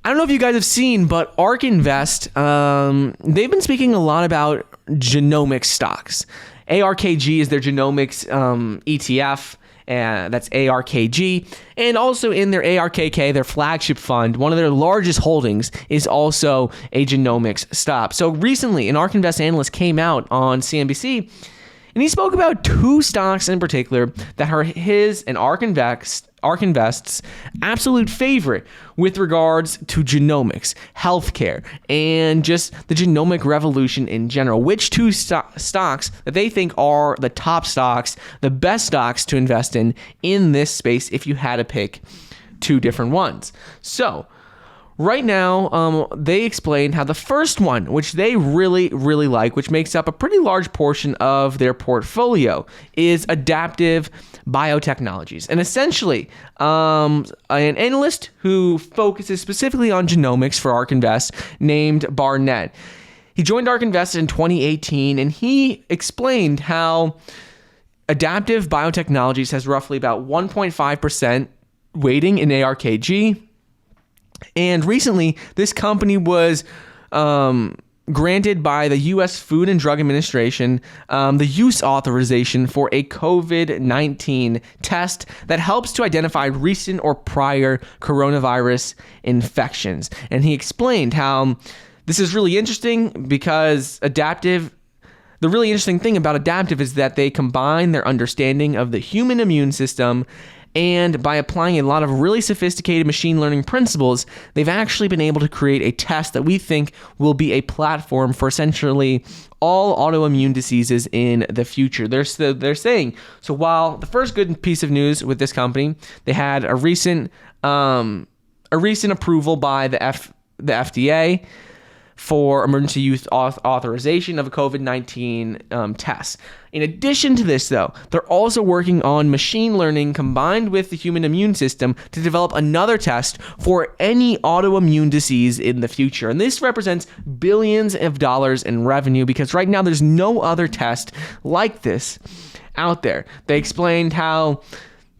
I don't know if you guys have seen, but ARK Invest, they've been speaking a lot about genomic stocks. ARKG is their genomics ETF. That's ARKG. And also in their ARKK, their flagship fund, one of their largest holdings is also a genomics stock. So recently, an ARK Invest analyst came out on CNBC, and he spoke about two stocks in particular that are his and ARK Invest's absolute favorite with regards to genomics, healthcare, and just the genomic revolution in general. Which two stocks that they think are the top stocks, the best stocks to invest in this space if you had to pick two different ones. So right now, they explained how the first one, which they really, really like, which makes up a pretty large portion of their portfolio, is Adaptive Biotechnologies. And essentially, an analyst who focuses specifically on genomics for ARK Invest named Barnett. He joined ARK Invest in 2018, and he explained how Adaptive Biotechnologies has roughly about 1.5% weighting in ARKG. And recently, this company was granted by the U.S. Food and Drug Administration the use authorization for a COVID-19 test that helps to identify recent or prior coronavirus infections. And he explained how this is really interesting because the really interesting thing about Adaptive is that they combine their understanding of the human immune system, and by applying a lot of really sophisticated machine learning principles, they've actually been able to create a test that we think will be a platform for essentially all autoimmune diseases in the future. They're saying, so while the first good piece of news with this company, they had a recent approval by the FDA for emergency use authorization of a COVID-19 test. In addition to this, though, they're also working on machine learning combined with the human immune system to develop another test for any autoimmune disease in the future. And this represents billions of dollars in revenue because right now there's no other test like this out there. They explained how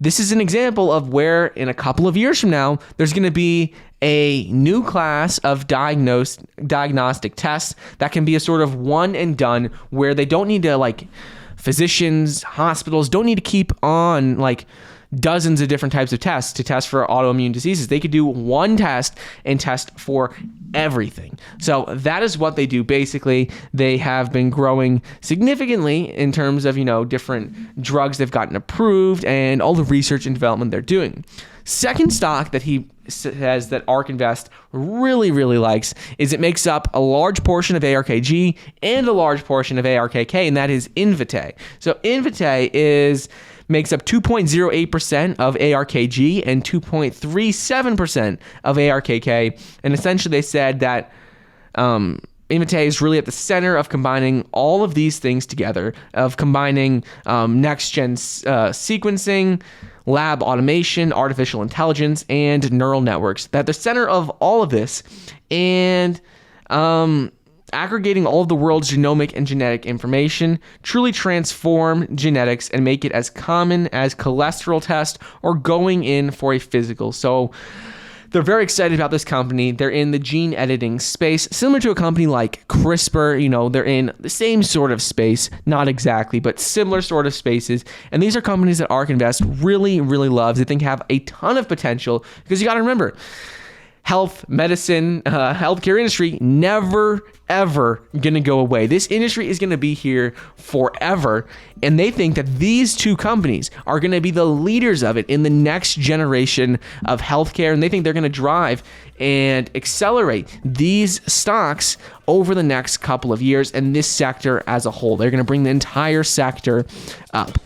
this is an example of where in a couple of years from now, there's going to be a new class of diagnostic tests that can be a sort of one and done where they don't need to physicians, hospitals don't need to keep on dozens of different types of tests to test for autoimmune diseases. They could do one test and test for everything. So that is what they do. Basically, they have been growing significantly in terms of, different drugs they've gotten approved and all the research and development they're doing. Second stock that he says that ARK Invest really, really likes is it makes up a large portion of ARKG and a large portion of ARKK, and that is Invitae. So Invitae makes up 2.08% of ARKG and 2.37% of ARKK. And essentially they said that Invitae is really at the center of combining all of these things together, of combining next-gen sequencing, lab automation, artificial intelligence, and neural networks. They're at the center of all of this, and aggregating all of the world's genomic and genetic information, truly transform genetics and make it as common as cholesterol test or going in for a physical. So they're very excited about this company. They're in the gene editing space, similar to a company like CRISPR. They're in the same sort of space, not exactly, but similar sort of spaces. And these are companies that ARK Invest really, really loves. They think have a ton of potential because you got to remember, health, medicine, healthcare industry, never, ever gonna go away. This industry is gonna be here forever. And they think that these two companies are gonna be the leaders of it in the next generation of healthcare. And they think they're gonna drive and accelerate these stocks over the next couple of years and this sector as a whole. They're gonna bring the entire sector up.